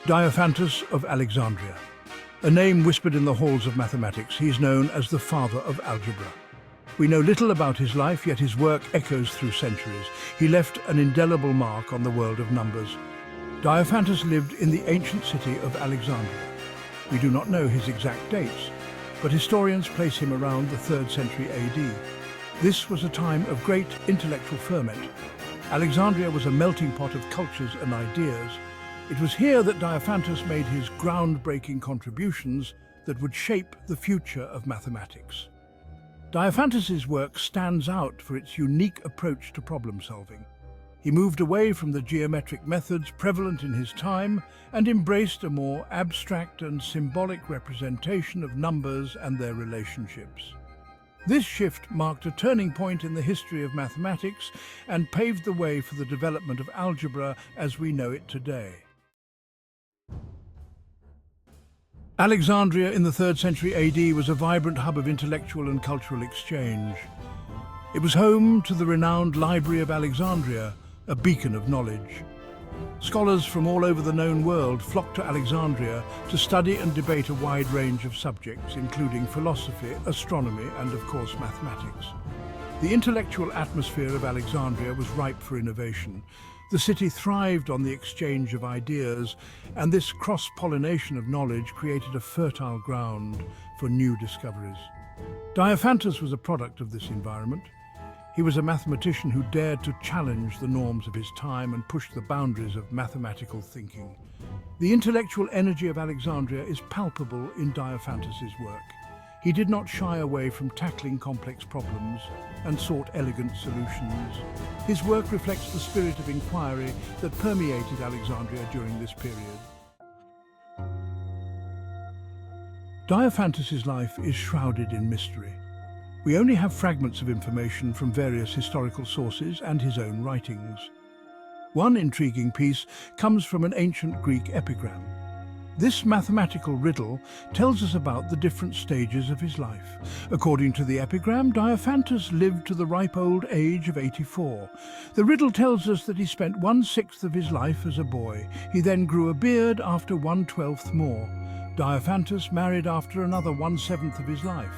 Diophantus of Alexandria. A name whispered in the halls of mathematics, he's known as the father of algebra. We know little about his life, yet his work echoes through centuries. He left an indelible mark on the world of numbers. Diophantus lived in the ancient city of Alexandria. We do not know his exact dates, but historians place him around the 3rd century AD. This was a time of great intellectual ferment. Alexandria was a melting pot of cultures and ideas. It was here that Diophantus made his groundbreaking contributions that would shape the future of mathematics. Diophantus's work stands out for its unique approach to problem solving. He moved away from the geometric methods prevalent in his time and embraced a more abstract and symbolic representation of numbers and their relationships. This shift marked a turning point in the history of mathematics and paved the way for the development of algebra as we know it today. Alexandria in the 3rd century AD was a vibrant hub of intellectual and cultural exchange. It was home to the renowned Library of Alexandria, a beacon of knowledge. Scholars from all over the known world flocked to Alexandria to study and debate a wide range of subjects, including philosophy, astronomy, and of course mathematics. The intellectual atmosphere of Alexandria was ripe for innovation. The city thrived on the exchange of ideas, and this cross-pollination of knowledge created a fertile ground for new discoveries. Diophantus was a product of this environment. He was a mathematician who dared to challenge the norms of his time and push the boundaries of mathematical thinking. The intellectual energy of Alexandria is palpable in Diophantus's work. He did not shy away from tackling complex problems and sought elegant solutions. His work reflects the spirit of inquiry that permeated Alexandria during this period. Diophantus's life is shrouded in mystery. We only have fragments of information from various historical sources and his own writings. One intriguing piece comes from an ancient Greek epigram. This mathematical riddle tells us about the different stages of his life. According to the epigram, Diophantus lived to the ripe old age of 84. The riddle tells us that he spent 1/6 of his life as a boy. He then grew a beard after 1/12 more. Diophantus married after another 1/7 of his life.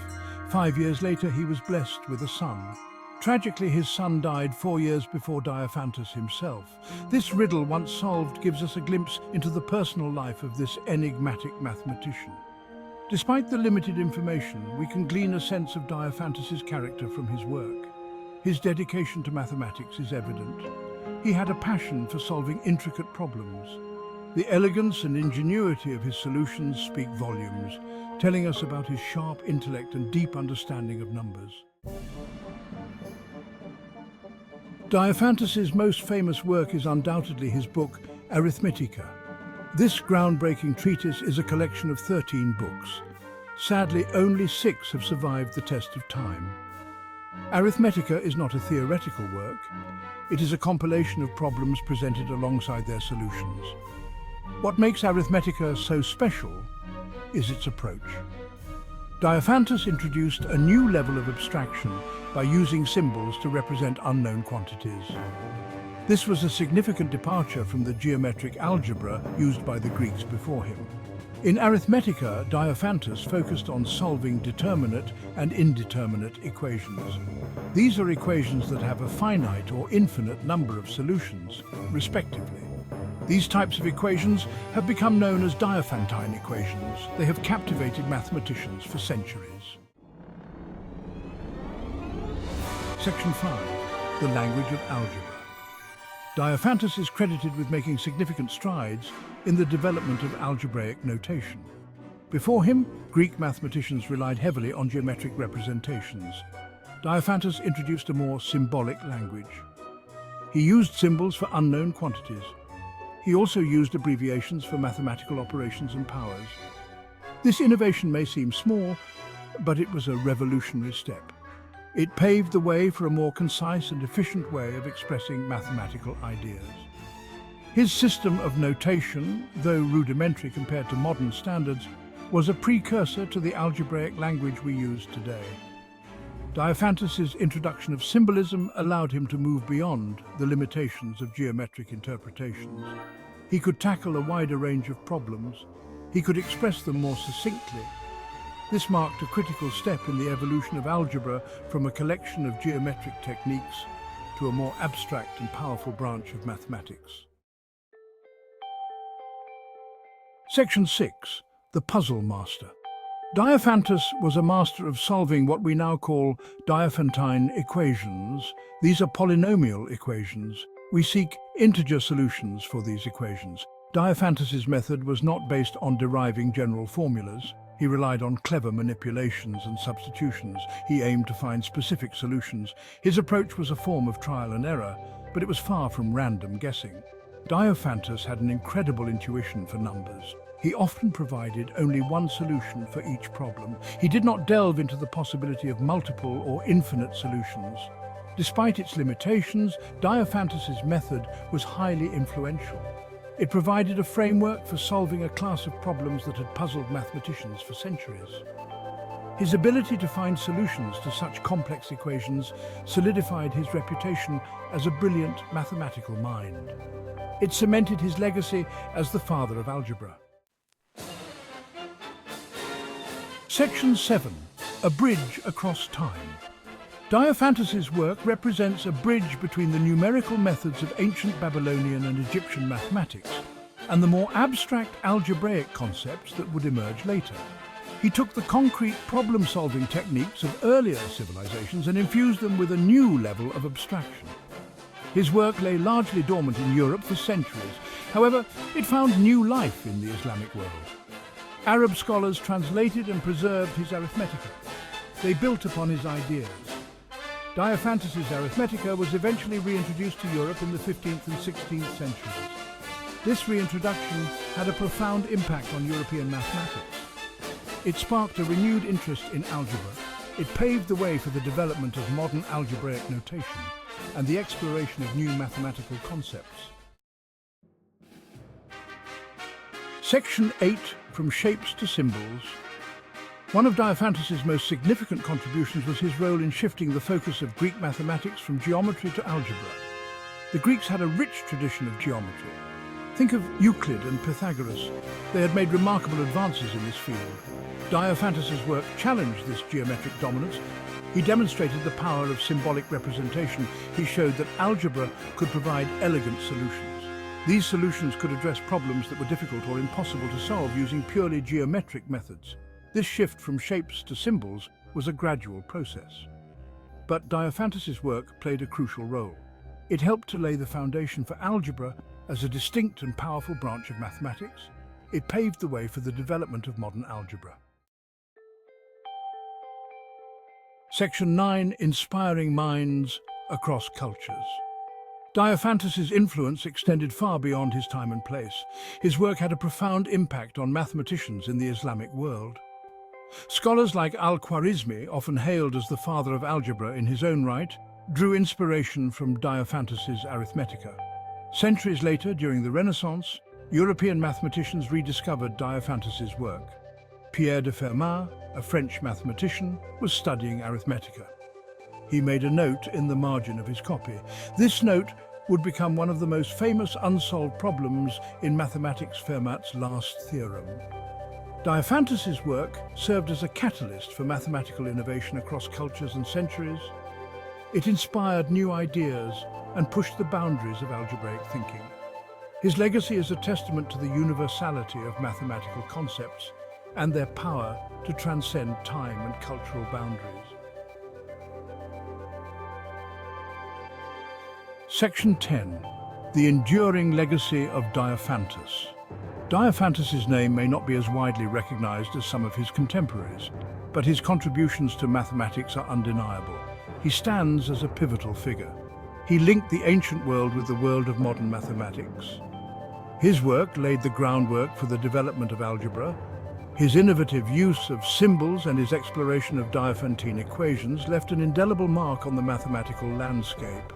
5 years later, he was blessed with a son. Tragically, his son died 4 years before Diophantus himself. This riddle, once solved, gives us a glimpse into the personal life of this enigmatic mathematician. Despite the limited information, we can glean a sense of Diophantus's character from his work. His dedication to mathematics is evident. He had a passion for solving intricate problems. The elegance and ingenuity of his solutions speak volumes, telling us about his sharp intellect and deep understanding of numbers. Diophantus's most famous work is undoubtedly his book, Arithmetica. This groundbreaking treatise is a collection of 13 books. Sadly, only 6 have survived the test of time. Arithmetica is not a theoretical work. It is a compilation of problems presented alongside their solutions. What makes Arithmetica so special is its approach. Diophantus introduced a new level of abstraction by using symbols to represent unknown quantities. This was a significant departure from the geometric algebra used by the Greeks before him. In Arithmetica, Diophantus focused on solving determinate and indeterminate equations. These are equations that have a finite or infinite number of solutions, respectively. These types of equations have become known as Diophantine equations. They have captivated mathematicians for centuries. Section 5. The language of algebra. Diophantus is credited with making significant strides in the development of algebraic notation. Before him, Greek mathematicians relied heavily on geometric representations. Diophantus introduced a more symbolic language. He used symbols for unknown quantities. He also used abbreviations for mathematical operations and powers. This innovation may seem small, but it was a revolutionary step. It paved the way for a more concise and efficient way of expressing mathematical ideas. His system of notation, though rudimentary compared to modern standards, was a precursor to the algebraic language we use today. Diophantus's introduction of symbolism allowed him to move beyond the limitations of geometric interpretations. He could tackle a wider range of problems. He could express them more succinctly. This marked a critical step in the evolution of algebra from a collection of geometric techniques to a more abstract and powerful branch of mathematics. Section 6. The Puzzle Master. Diophantus was a master of solving what we now call Diophantine equations. These are polynomial equations. We seek integer solutions for these equations. Diophantus's method was not based on deriving general formulas. He relied on clever manipulations and substitutions. He aimed to find specific solutions. His approach was a form of trial and error, but it was far from random guessing. Diophantus had an incredible intuition for numbers. He often provided only one solution for each problem. He did not delve into the possibility of multiple or infinite solutions. Despite its limitations, Diophantus's method was highly influential. It provided a framework for solving a class of problems that had puzzled mathematicians for centuries. His ability to find solutions to such complex equations solidified his reputation as a brilliant mathematical mind. It cemented his legacy as the father of algebra. Section 7. A Bridge Across Time. Diophantus's work represents a bridge between the numerical methods of ancient Babylonian and Egyptian mathematics and the more abstract algebraic concepts that would emerge later. He took the concrete problem-solving techniques of earlier civilizations and infused them with a new level of abstraction. His work lay largely dormant in Europe for centuries. However, it found new life in the Islamic world. Arab scholars translated and preserved his Arithmetica. They built upon his ideas. Diophantus's Arithmetica was eventually reintroduced to Europe in the 15th and 16th centuries. This reintroduction had a profound impact on European mathematics. It sparked a renewed interest in algebra. It paved the way for the development of modern algebraic notation and the exploration of new mathematical concepts. Section 8. From Shapes to Symbols. One of Diophantus's most significant contributions was his role in shifting the focus of Greek mathematics from geometry to algebra. The Greeks had a rich tradition of geometry. Think of Euclid and Pythagoras. They had made remarkable advances in this field. Diophantus's work challenged this geometric dominance. He demonstrated the power of symbolic representation. He showed that algebra could provide elegant solutions. These solutions could address problems that were difficult or impossible to solve using purely geometric methods. This shift from shapes to symbols was a gradual process. But Diophantus's work played a crucial role. It helped to lay the foundation for algebra as a distinct and powerful branch of mathematics. It paved the way for the development of modern algebra. Section 9. Inspiring Minds Across Cultures. Diophantus's influence extended far beyond his time and place. His work had a profound impact on mathematicians in the Islamic world. Scholars like al-Khwarizmi, often hailed as the father of algebra in his own right, drew inspiration from Diophantus's Arithmetica. Centuries later, during the Renaissance, European mathematicians rediscovered Diophantus's work. Pierre de Fermat, a French mathematician, was studying Arithmetica. He made a note in the margin of his copy. This note would become one of the most famous unsolved problems in mathematics, Fermat's last theorem. Diophantus's work served as a catalyst for mathematical innovation across cultures and centuries. It inspired new ideas and pushed the boundaries of algebraic thinking. His legacy is a testament to the universality of mathematical concepts and their power to transcend time and cultural boundaries. Section 10. The Enduring Legacy of Diophantus. Diophantus's name may not be as widely recognized as some of his contemporaries, but his contributions to mathematics are undeniable. He stands as a pivotal figure. He linked the ancient world with the world of modern mathematics. His work laid the groundwork for the development of algebra. His innovative use of symbols and his exploration of Diophantine equations left an indelible mark on the mathematical landscape.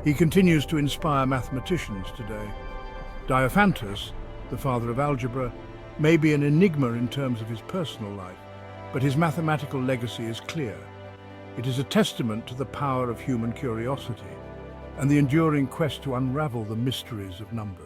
He continues to inspire mathematicians today. Diophantus, the father of algebra, may be an enigma in terms of his personal life, but his mathematical legacy is clear. It is a testament to the power of human curiosity and the enduring quest to unravel the mysteries of numbers.